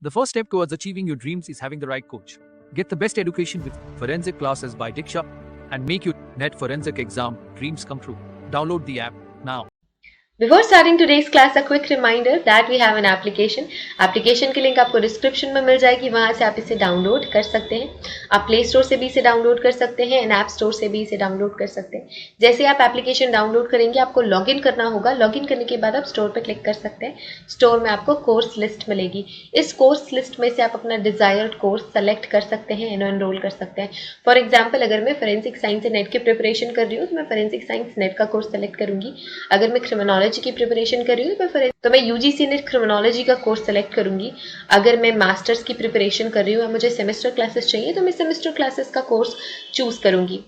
The first step towards achieving your dreams is having the right coach. Get the best education with forensic classes by Diksha and make your net forensic exam dreams come true. Download the app now. Before starting today's class, a quick reminder that we have an application. Application की link आपको description में मिल जाएगी, वहां से आप इसे download कर सकते हैं. आप प्ले स्टोर से भी इसे डाउनलोड कर सकते हैं एंड ऐप स्टोर से भी इसे डाउनलोड कर सकते हैं. जैसे आप एप्लीकेशन डाउनलोड करेंगे आपको लॉगिन करना होगा. लॉगिन करने के बाद आप स्टोर पर क्लिक कर सकते हैं. स्टोर में आपको कोर्स लिस्ट मिलेगी. इस कोर्स लिस्ट में से आप अपना डिजायर्ड कोर्स सेलेक्ट कर सकते हैं एंड एनरोल कर सकते हैं. फॉर एग्जाम्पल, अगर मैं फोरेंसिक साइंस से नेट की प्रिपरेशन कर रही हूँ तो मैं फोरेंसिक साइंस नेट का कोर्स सेलेक्ट करूंगी. अगर मैं क्रिमिनोलॉजी की प्रिपरेशन कर रही हूँ तो मैं यूजीसी नेट क्रिमिनोलॉजी का कोर्स सेलेक्ट करूंगी. अगर मैं मास्टर्स की प्रिपरेशन कर रही हूँ और मुझे सेमेस्टर क्लासेस चाहिए तो मैं सेमेस्टर क्लासेस का कोर्स चूज करूंगी.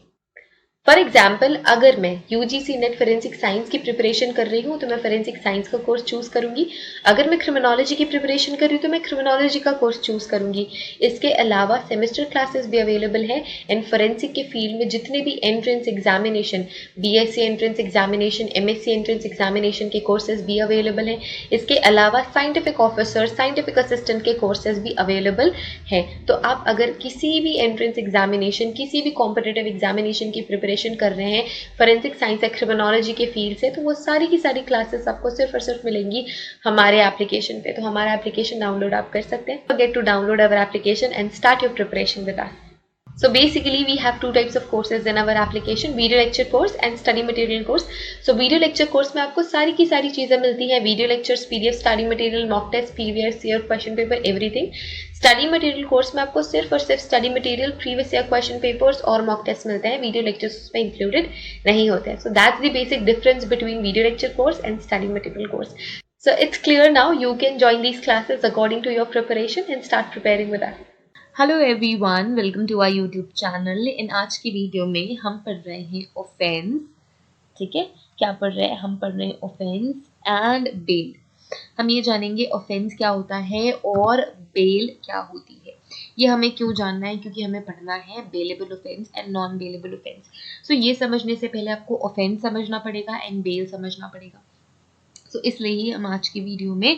फॉर एग्जाम्पल, अगर मैं यूजीसी नेट फोरेंसिक साइंस की प्रिपरेशन कर रही हूँ तो मैं फोरेंसिक साइंस का कोर्स चूज करूंगी. अगर मैं क्रिमिनोलॉजी की प्रिपरेशन कर रही हूँ तो मैं क्रिमिनोलॉजी का कोर्स चूज करूंगी. इसके अलावा सेमेस्टर क्लासेस भी अवेलेबल है एंड फोरेंसिक के फील्ड में जितने भी entrance examination, BSc entrance examination, MSc entrance examination के कोर्सेज भी अवेलेबल हैं. इसके अलावा साइंटिफिक ऑफिसर, साइंटिफिक असिस्टेंट के कोर्सेज भी अवेलेबल हैं. तो आप अगर किसी भी एंट्रेंस एग्जामिनेशन, किसी भी कॉम्पिटिटिव एग्जामिनेशन की प्रिपरेशन कर रहे हैं फोरेंसिक साइंस या क्रिमिनोलॉजी के फील्ड से, तो वो सारी की सारी क्लासेस आपको सिर्फ और सिर्फ मिलेंगी हमारे एप्लीकेशन पे. तो हमारा एप्लीकेशन डाउनलोड आप कर सकते हैं. Get to download our application and start your preparation with us. So basically we have two types of courses in our application, video lecture course and study material course. So video lecture course में आपको सारी की सारी चीजें मिलती हैं. Video lectures, PDF, study material, mock test, previous year question paper, everything. Study material course में आपको सिर्फ और सिर्फ study material, previous year question papers और मॉक टेस्ट मिलते हैं. वीडियो लेक्चर्स उसमें इंक्लूडेड नहीं होते हैं. So that's the basic difference between video lecture course and study material course. So it's clear now. You can join these classes according to your preparation and start preparing with us. Hello everyone, welcome to our YouTube channel. In आज की video में हम पढ़ रहे हैं offence. ठीक है, क्या पढ़ रहे हैं? हम पढ़ रहे हैं ऑफेंस एंड बेल. हम ये जानेंगे ऑफेंस क्या होता है और बेल क्या होती है. ये हमें क्यों जानना है? क्योंकि हमें पढ़ना है bailable offence and non bailable offence. So ये समझने से पहले आपको ऑफेंस समझना पड़ेगा एंड बेल समझना पड़ेगा. सो इसलिए ही हम आज की वीडियो में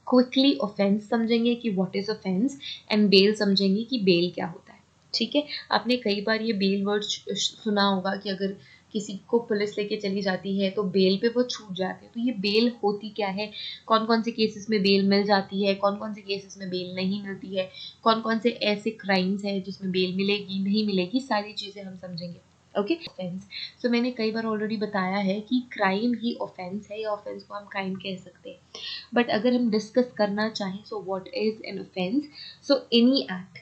क्विकली ऑफेंस समझेंगे कि what is offence and bail समझेंगे कि बेल क्या होता है. ठीक है, आपने कई बार ये बेल वर्ड सुना होगा कि अगर किसी को पुलिस लेके चली जाती है तो बेल पे वो छूट जाते हैं. तो ये बेल होती क्या है, कौन कौन से केसेस में बेल मिल जाती है, कौन कौन से केसेस में बेल नहीं मिलती है, कौन कौन से ऐसे क्राइम्स हैं जिसमें बेल मिलेगी नहीं मिलेगी, सारी चीज़ें हम समझेंगे. Okay, offence. सो मैंने कई बार ऑलरेडी बताया है कि क्राइम ही ऑफेंस है या ऑफेंस को हम क्राइम कह सकते हैं. बट अगर हम डिस्कस करना चाहें, so what is an offence? So any act,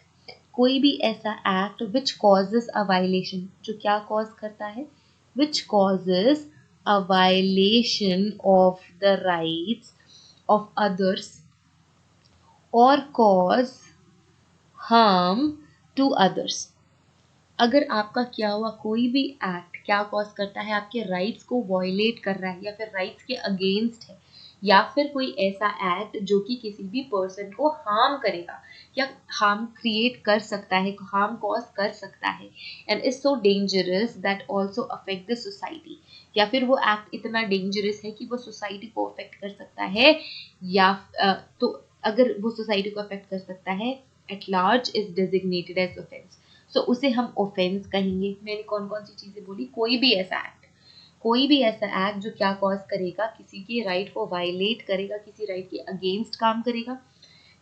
कोई भी ऐसा act which causes a violation, जो क्या कॉज करता है, which causes a violation of the rights of others और कॉज हार्म टू अदर्स. अगर आपका किया हुआ कोई भी एक्ट क्या कॉज करता है, आपके राइट्स को वायलेट कर रहा है या फिर राइट्स के अगेंस्ट है, या फिर कोई ऐसा एक्ट जो कि किसी भी पर्सन को हार्म करेगा या हार्म क्रिएट कर सकता है, हार्म कॉज कर सकता है, and is so dangerous that also affect the society, या फिर वो एक्ट इतना डेंजरस है कि वो सोसाइटी को अफेक्ट कर सकता है, या तो अगर वो सोसाइटी को अफेक्ट कर सकता है at large, is designated as offence. So उसे हम ऑफेंस कहेंगे. मैंने कौन कौन सी चीजें बोली? कोई भी ऐसा एक्ट जो क्या कॉज करेगा, किसी के राइट को वायलेट करेगा, किसी राइट के अगेंस्ट काम करेगा,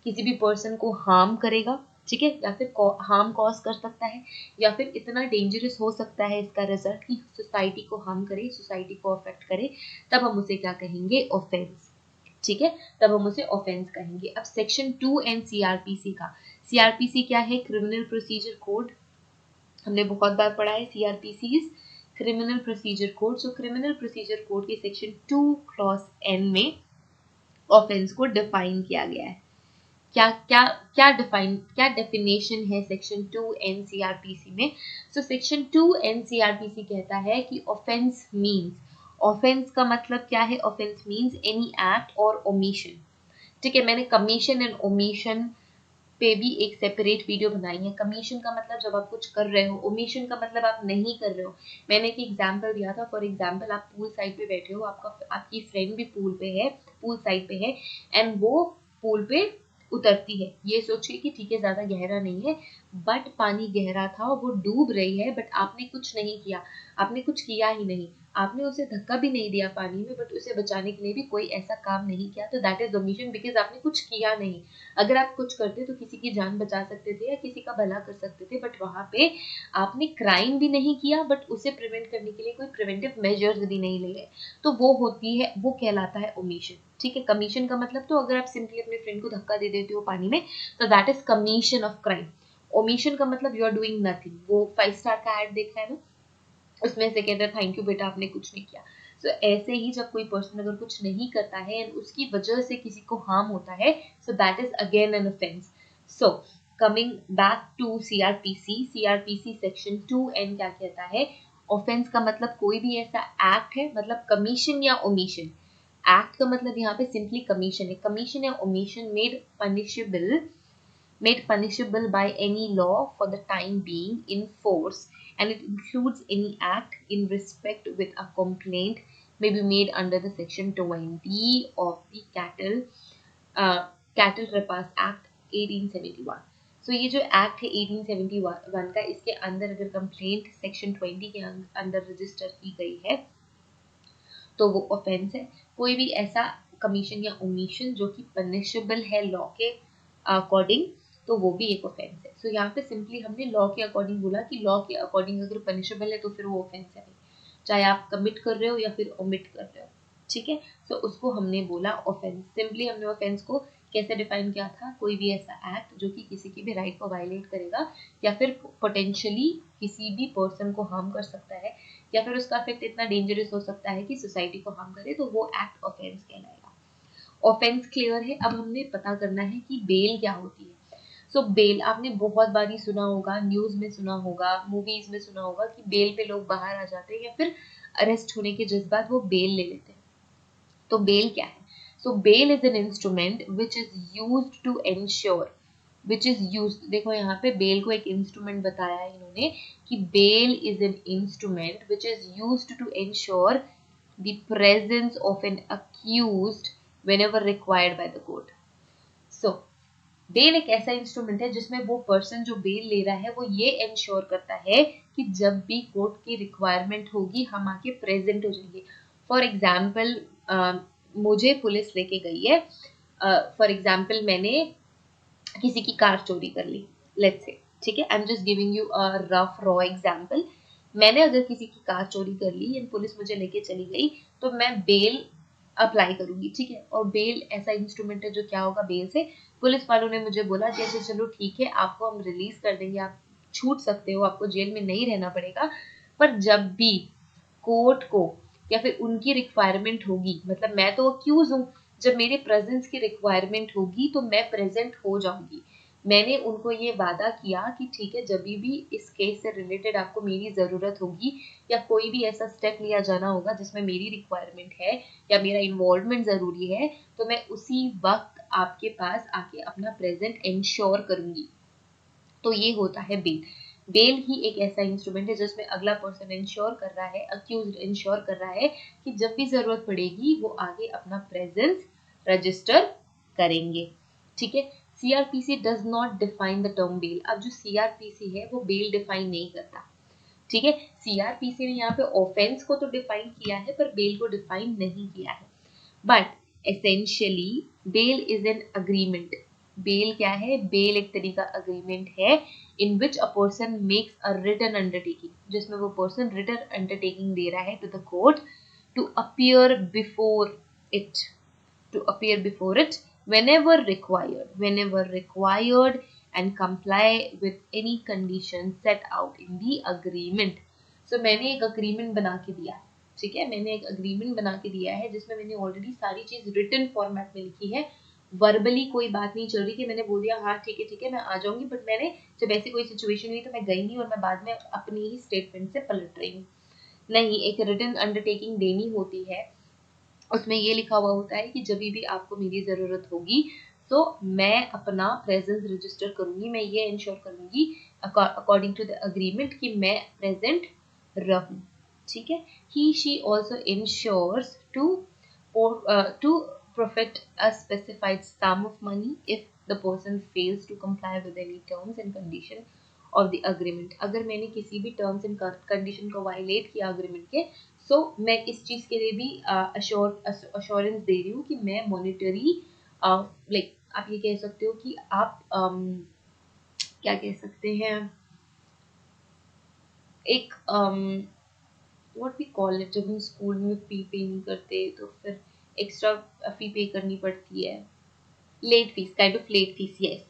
किसी भी पर्सन को हार्म करेगा, ठीक है, या फिर हार्म कॉज कर सकता है, या फिर इतना डेंजरस हो सकता है इसका रिजल्ट कि सोसाइटी को हार्म करे, सोसाइटी को अफेक्ट करे, तब हम उसे क्या कहेंगे? ऑफेंस. ठीक है, तब हम उसे ऑफेंस कहेंगे. अब सेक्शन 2 एंड सीआरपीसी का. सीआरपीसी क्या है? Criminal procedure code. हमने बहुत बार पढ़ा है CrPC is criminal procedure code. So criminal procedure code के सेक्शन 2 क्लॉज एन में ऑफेंस को डिफाइन किया गया है. क्या डेफिनेशन है सेक्शन 2 एनसीआरपीसी में? सो सेक्शन 2 एनसीआरपीसी कहता है कि ऑफेंस मींस, ऑफेंस का मतलब क्या है? ऑफेंस मींस एनी एक्ट और ओमिशन. ठीक है, मैंने कमीशन एंड ओमिशन पे भी एक सेपरेट वीडियो बनाई है. कमीशन का मतलब जब आप कुछ कर रहे हो, ओमिशन का मतलब आप नहीं कर रहे हो. मैंने एक एग्जांपल दिया था. फॉर एग्जांपल, आप पूल साइड पे बैठे हो, आपकी फ्रेंड भी पूल साइड पे है एंड वो पूल पे उतरती है। ये सोचिए कि ठीक है ज़्यादा गहरा नहीं है, बट पानी गहरा था और वो डूब रही है, बट आपने कुछ नहीं किया, आपने कुछ किया ही नहीं, आपने उसे धक्का भी नहीं दिया पानी में, बट उसे बचाने के लिए भी कोई ऐसा काम नहीं किया, तो दैट इज ओमिशन, बिकॉज आपने कुछ किया नहीं। अगर आप कुछ करते तो किसी की जान बचा सकते थे या किसी का भला कर सकते थे, बट वहां पे आपने क्राइम भी नहीं किया, बट उसे प्रिवेंट करने के लिए कोई प्रिवेंटिव मेजर्स भी नहीं लिए, तो वो होती है, वो कहलाता है ओमिशन। ठीक है, कमीशन का मतलब, तो अगर आप सिंपली अपने फ्रेंड को धक्का दे देते हो पानी में, तो that is commission of crime. Omission का मतलब यू आर डूइंग नथिंग। वो 5 स्टार का एड देखा है ना, उसमें से कहते हैं थैंक यू बेटा आपने कुछ नहीं किया। सो ऐसे ही जब कोई पर्सन अगर कुछ नहीं करता है एंड उसकी वजह से किसी को हार्म होता है, so that is again an offence. So coming back to CrPC section 2N क्या कहता है? ऑफेंस का मतलब कोई भी ऐसा एक्ट है, मतलब कमीशन या ओमिशन। एक्ट का मतलब यहाँ पे सिंपली कमीशन है। कमीशन या omission made punishable by any law for the time being in force, and it includes any act in respect with a complaint may be made under the section 20 of the Cattle Repass Act 1871. So ये जो act है 1871 का, इसके अंदर अगर complaint section 20 के अंदर register की गई है तो वो ऑफेंस है। कोई भी ऐसा कमीशन या ओमिशन जो कि पनिशेबल है लॉ के अकॉर्डिंग, तो वो भी एक ऑफेंस है। सो यहाँ पे सिंपली हमने लॉ के अकॉर्डिंग बोला कि लॉ के अकॉर्डिंग अगर पनिशेबल है तो फिर वो ऑफेंस है, चाहे आप कमिट कर रहे हो या फिर ओमिट कर रहे हो। ठीक है, सो उसको हमने बोला ऑफेंस। सिंपली हमने ऑफेंस को कैसे डिफाइन किया था? कोई भी ऐसा एक्ट जो कि किसी की भी राइट को वायलेट करेगा या फिर पोटेंशियली किसी भी पर्सन को हार्म कर सकता है, या फिर उसका इफेक्ट इतना डेंजरस हो सकता है कि सोसाइटी को हार्म करे, तो वो एक्ट ऑफेंस कहलाएगा। ऑफेंस क्लियर है। अब हमने पता करना है कि बेल क्या होती है। सो बेल आपने बहुत बार ही सुना होगा, न्यूज में सुना होगा, मूवीज में सुना होगा कि बेल पे लोग बाहर आ जाते हैं या फिर अरेस्ट होने के जज्बात वो बेल ले लेते हैं। तो बेल क्या है? So bail is an instrument which is used to ensure, which is used, देखो यहाँ पे बेल को एक इंस्ट्रूमेंट बताया है इन्होंने कि bail is an instrument which is used to ensure the presence of an accused whenever required by the court. So bail एक ऐसा इंस्ट्रूमेंट है जिसमें वो पर्सन जो बेल ले रहा है वो ये इंश्योर करता है कि जब भी कोर्ट की रिक्वायरमेंट होगी हम आके प्रेजेंट हो जाएंगे। फॉर एग्जाम्पल मुझे पुलिस लेके गई है, फॉर एग्जाम्पल मैंने किसी की कार चोरी कर ली, लेट्स से, ठीक है, I am just giving you a rough raw example. मैंने अगर किसी की कार चोरी कर ली एंड पुलिस मुझे लेके चली गई, तो मैं बेल अप्लाई करूंगी, ठीक है। और बेल ऐसा इंस्ट्रूमेंट है जो क्या होगा, बेल से पुलिस वालों ने मुझे बोला कि अच्छा चलो ठीक है आपको हम रिलीज कर देंगे, आप छूट सकते हो, आपको जेल में नहीं रहना पड़ेगा। पर जब भी कोर्ट को या फिर उनकी रिक्वायरमेंट होगी, मतलब मैं तो अक्यूज हूँ, जब मेरे प्रेजेंस की रिक्वायरमेंट होगी तो मैं प्रेजेंट हो जाऊंगी। मैंने उनको ये वादा किया कि ठीक है जब भी इस केस से रिलेटेड आपको मेरी ज़रूरत होगी या कोई भी ऐसा स्टेप लिया जाना होगा जिसमें मेरी रिक्वायरमेंट है या मेरा इन्वॉल्वमेंट ज़रूरी है, तो मैं उसी वक्त आपके पास आके अपना प्रेजेंट इंश्योर करूंगी। तो ये होता है बेल। बेल ही एक ऐसा इंस्ट्रूमेंट है जिसमें अगला पर्सन इंश्योर कर रहा है, अक्यूज्ड इंश्योर कर रहा है कि जब भी जरूरत पड़ेगी वो आगे अपना प्रेजेंस रजिस्टर करेंगे। ठीक है, CrPC does not define the term bail. अब जो सीआरपीसी है वो बेल डिफाइन नहीं करता। ठीक है, सीआरपीसी ने यहाँ पे ऑफेंस को तो डिफाइन किया है पर बेल को डिफाइन नहीं किया है। But essentially bail is an agreement. Bail क्या है? बेल एक तरीका अग्रीमेंट है in which a person makes a written undertaking, जिसमें वो पर्सन रिटन अंडरटेकिंग दे रहा है to the court to appear before it, whenever required and comply with any condition set out in the agreement. So मैंने एक agreement बना के दिया है, ठीक है, मैंने एक agreement बना के दिया है जिसमें मैंने ऑलरेडी सारी चीज रिटन फॉर्मेट में लिखी है। वर्बली कोई बात नहीं चल रही कि मैंने बोल दिया हाँ ठीक है मैं आ जाऊंगी, बट मैंने जब ऐसी कोई सिचुएशन हुई तो मैं गई नहीं और मैं बाद में अपनी ही स्टेटमेंट से पलट रही हूँ। नहीं, एक रिटन अंडरटेकिंग देनी होती है, उसमें ये लिखा हुआ होता है कि जब भी आपको मेरी ज़रूरत होगी तो मैं अपना प्रेजेंस रजिस्टर करूंगी, मैं ये इंश्योर करूंगी अकॉर्डिंग टू द अग्रीमेंट कि मैं प्रेजेंट रहूं। ठीक है, he she also insures to profit a specified sum of money if the person fails to comply with any terms and condition of the agreement. अगर मैंने किसी भी terms and condition को violate किया agreement के, so मैं इस चीज़ के लिए भी assurance दे रही हूँ कि मैं monetary like आप ये कह सकते हो कि आप क्या कह सकते हैं, एक व्हाट वी कॉल इट, जब हम स्कूल में फी पे नहीं करते तो फिर एक्स्ट्रा फी पे करनी पड़ती है, late fees, kind of late fees, yes.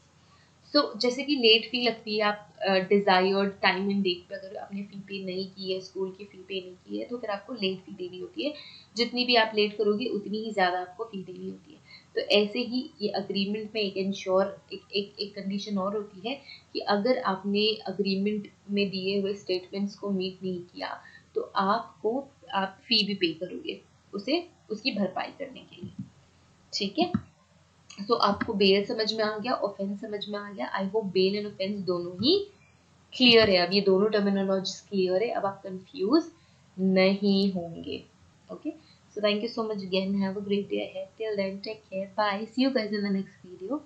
So जैसे कि लेट फी लगती है, आप डिजायर्ड टाइम एंड डेट पे अगर आपने फी पे नहीं की है, स्कूल की फी पे नहीं की है, तो फिर आपको लेट फी देनी होती है। जितनी भी आप लेट करोगे उतनी ही ज़्यादा आपको फी देनी होती है। तो ऐसे ही ये अग्रीमेंट में एक इंश्योर एक कंडीशन और होती है कि अगर आपने अग्रीमेंट में दिए हुए स्टेटमेंट्स को मीट नहीं किया तो आप फी भी पे करोगे उसे, उसकी भरपाई करने के लिए, ठीक है। तो आपको बेल समझ में आ गया, ऑफेंस समझ में आ गया। I hope bail and offence दोनों ही क्लियर है। अब ये दोनों टर्मिनोलॉजीज क्लियर है, अब आप कंफ्यूज नहीं होंगे। Okay, so thank you so much again, have a great day ahead, till then take care, bye, see you guys in the next video.